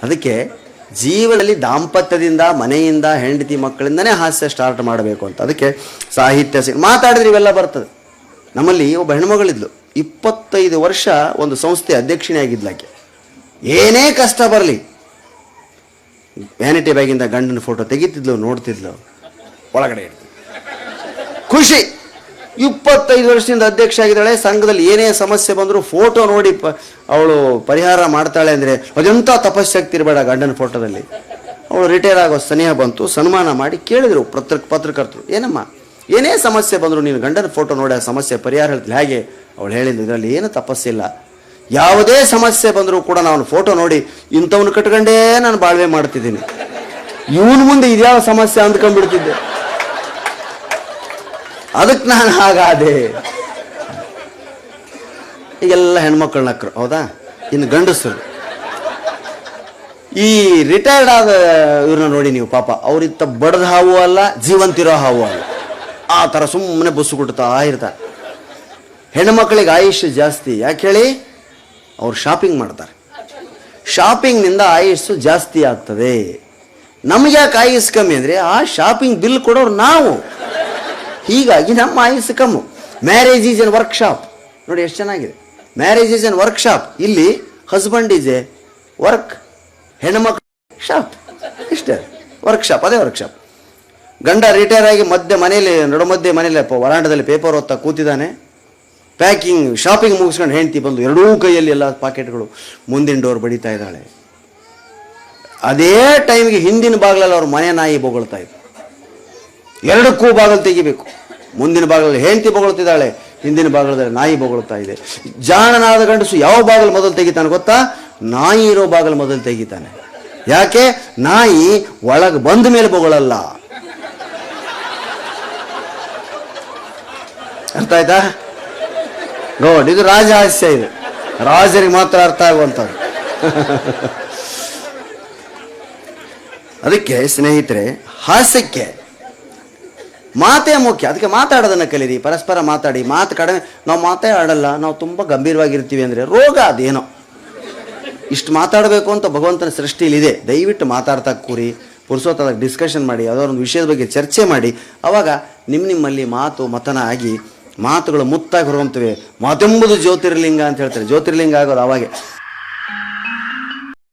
ಅದಕ್ಕೆ ಜೀವನದಲ್ಲಿ ದಾಂಪತ್ಯದಿಂದ, ಮನೆಯಿಂದ, ಹೆಂಡತಿ ಮಕ್ಕಳಿಂದನೇ ಹಾಸ್ಯ ಸ್ಟಾರ್ಟ್ ಮಾಡಬೇಕು ಅಂತ. ಅದಕ್ಕೆ ಸಾಹಿತ್ಯ ಮಾತಾಡಿದ್ರೆ ಇವೆಲ್ಲ ಬರ್ತದೆ. ನಮ್ಮಲ್ಲಿ ಒಬ್ಬ ಹೆಣ್ಮಗಳಿದ್ಲು, 25 ವರ್ಷ ಒಂದು ಸಂಸ್ಥೆ ಅಧ್ಯಕ್ಷಿಣೆ ಆಗಿದ್ಲಾಕೆ. ಏನೇ ಕಷ್ಟ ಬರಲಿ ವ್ಯಾನಿಟಿ ಬ್ಯಾಗಿಂದ ಗಂಡನ ಫೋಟೋ ತೆಗಿತಿದ್ಲು, ನೋಡ್ತಿದ್ಲು, ಒಳಗಡೆ ಇರ್ತಿದ್ಲು. ಖುಷಿ. 25 ವರ್ಷದಿಂದ ಅಧ್ಯಕ್ಷ ಆಗಿದ್ದಾಳೆ. ಸಂಘದಲ್ಲಿ ಏನೇ ಸಮಸ್ಯೆ ಬಂದರೂ ಫೋಟೋ ನೋಡಿ ಅವಳು ಪರಿಹಾರ ಮಾಡ್ತಾಳೆ ಅಂದರೆ ಅದೆಂಥ ತಪಶಕ್ತಿ ಇರಬೇಡ ಗಂಡನ ಫೋಟೋದಲ್ಲಿ. ಅವಳು ರಿಟೈರ್ ಆಗೋ ಸ್ನೇಹ ಬಂತು, ಸನ್ಮಾನ ಮಾಡಿ ಕೇಳಿದರು ಪತ್ರಕರ್ತರು, ಏನಮ್ಮ ಏನೇ ಸಮಸ್ಯೆ ಬಂದರೂ ನೀನು ಗಂಡನ ಫೋಟೋ ನೋಡಿ ಆ ಸಮಸ್ಯೆ ಪರಿಹಾರ ಹೇಳ್ತಿಲ್ಲ. ಹೇಗೆ? ಅವಳು ಹೇಳಿದ್ದು, ಇದರಲ್ಲಿ ಏನು ತಪಸ್ಸಿಲ್ಲ, ಯಾವುದೇ ಸಮಸ್ಯೆ ಬಂದರೂ ಕೂಡ ನಾನು ಫೋಟೋ ನೋಡಿ ಇಂಥವ್ನು ಕಟ್ಕೊಂಡೇ ನಾನು ಬಾಳ್ವೆ ಮಾಡ್ತಿದ್ದೀನಿ, ಇವನು ಮುಂದೆ ಇದ್ಯಾವ ಸಮಸ್ಯೆ ಅಂದ್ಕೊಂಡ್ಬಿಡ್ತಿದ್ದೆ, ಅದಕ್ಕೆ ನಾನು ಹಾಗಾದೆ. ಈಗೆಲ್ಲ ಹೆಣ್ಮಕ್ಳು ನಕ್ಕರು, ಹೌದಾ? ಇನ್ನು ಗಂಡಸರು ಈ ರಿಟೈರ್ಡ್ ಆದ ಇವ್ರನ್ನ ನೋಡಿ ನೀವು, ಪಾಪ ಅವ್ರಿತ್ತ ಬಡ್ದ ಹಾವು ಅಲ್ಲ, ಜೀವಂತಿರೋ ಹಾವು ಅಲ್ಲ, ಆ ಥರ ಸುಮ್ಮನೆ ಬಸ್ಸು ಕೊಡ್ತಾ ಇರ್ತಾರೆ. ಹೆಣ್ಮಕ್ಳಿಗೆ ಆಯುಷ್ಯ ಜಾಸ್ತಿ. ಯಾಕೆ ಹೇಳಿ? ಅವ್ರು ಶಾಪಿಂಗ್ ಮಾಡ್ತಾರೆ, ಶಾಪಿಂಗ್ನಿಂದ ಆಯುಷ್ಸು ಜಾಸ್ತಿ ಆಗ್ತದೆ. ನಮ್ಗೆ ಯಾಕೆ ಆಯುಸ್ ಕಮ್ಮಿ ಅಂದರೆ ಆ ಶಾಪಿಂಗ್ ಬಿಲ್ ಕೊಡೋರು ನಾವು, ಹೀಗಾಗಿ ನಮ್ಮ ಆಯುಸ್ಸು ಕಮ್ಮು. Marriage is an workshop. ನೋಡಿ ಎಷ್ಟು ಚೆನ್ನಾಗಿದೆ. Marriage is an workshop. ಇಲ್ಲಿ ಹಸ್ಬೆಂಡ್ ಈಸ್ ಎ ವರ್ಕ್, ಹೆಣ್ಮಕ್ಳು ಶಾಪ್, ಇಷ್ಟೇ ವರ್ಕ್ಶಾಪ್, ಅದೇ ವರ್ಕ್ಶಾಪ್. ಗಂಡ ರಿಟೈರ್ ಆಗಿ ನಡುಮಧ್ಯೆ ಮನೇಲಿ ವರಾಂಡದಲ್ಲಿ ಪೇಪರ್ ಓದ್ತಾ ಕೂತಿದ್ದಾನೆ. ಪ್ಯಾಕಿಂಗ್ ಶಾಪಿಂಗ್ ಮುಗಿಸ್ಕೊಂಡು ಹೆಂಡ್ತಿ ಬಂದು ಎರಡೂ ಕೈಯಲ್ಲಿ ಎಲ್ಲ ಪಾಕೆಟ್ಗಳು ಮುಂದಿನ ಡೋರ್ ಬಡಿತಾ ಇದ್ದಾಳೆ. ಅದೇ ಟೈಮ್ಗೆ ಹಿಂದಿನ ಬಾಗಿಲಲ್ಲಿ ಅವ್ರ ಮನೆ ನಾಯಿ ಬೊಗಳ್ತಾ ಇತ್ತು. ಎರಡಕ್ಕೂ ಬಾಗಿಲು ತೆಗಿಬೇಕು. ಮುಂದಿನ ಬಾಗಿಲಲ್ಲಿ ಹೆಂಡ್ತಿ ಬೊಗಳ್ತಿದ್ದಾಳೆ, ಹಿಂದಿನ ಬಾಗಿಲದಲ್ಲಿ ನಾಯಿ ಬೊಗಳ್ತಾ ಇದೆ. ಜಾಣನಾದ ಗಂಡಸು ಯಾವ ಬಾಗಿಲು ಮೊದಲು ತೆಗಿತಾನೆ ಗೊತ್ತಾ? ನಾಯಿ ಇರೋ ಬಾಗಿಲು ಮೊದಲು ತೆಗಿತಾನೆ. ಯಾಕೆ? ನಾಯಿ ಒಳಗೆ ಬಂದ ಮೇಲೆ ಬೊಗಳಲ್ಲ. ಅರ್ಥ ಆಯ್ತಾ? ನೋಡಿ, ಇದು ರಾಜಹಾಸ್ಯ, ಇದು ರಾಜರಿಗೆ ಮಾತ್ರ ಅರ್ಥ ಆಗುವಂಥದ್ದು. ಅದಕ್ಕೆ ಸ್ನೇಹಿತರೆ, ಹಾಸ್ಯಕ್ಕೆ ಮಾತೇ ಮುಖ್ಯ. ಅದಕ್ಕೆ ಮಾತಾಡೋದನ್ನು ಕಲೀರಿ, ಪರಸ್ಪರ ಮಾತಾಡಿ. ಮಾತು ಕಡಿಮೆ, ನಾವು ಮಾತೇ ಆಡಲ್ಲ, ನಾವು ತುಂಬ ಗಂಭೀರವಾಗಿರ್ತೀವಿ ಅಂದರೆ ರೋಗ ಅದೇನೋ. ಇಷ್ಟು ಮಾತಾಡಬೇಕು ಅಂತ ಭಗವಂತನ ಸೃಷ್ಟಿಲಿದೆ. ದಯವಿಟ್ಟು ಮಾತಾಡ್ತಾ ಕೂರಿ, ಪುರುಷೋತ್ತದಾಗ ಡಿಸ್ಕಷನ್ ಮಾಡಿ, ಅದರೊಂದು ವಿಷಯದ ಬಗ್ಗೆ ಚರ್ಚೆ ಮಾಡಿ. ಆವಾಗ ನಿಮ್ಮಲ್ಲಿ ಮತನ ಆಗಿ ಮಾತುಗಳು ಮುತ್ತಾಗಿ ಹೊರಗುತ್ತವೆ. ಮಾತೆಂಬುದು ಜ್ಯೋತಿರ್ಲಿಂಗ ಅಂತ ಹೇಳ್ತಾರೆ. ಜ್ಯೋತಿರ್ಲಿಂಗ ಆಗೋದು ಅವಾಗೆ.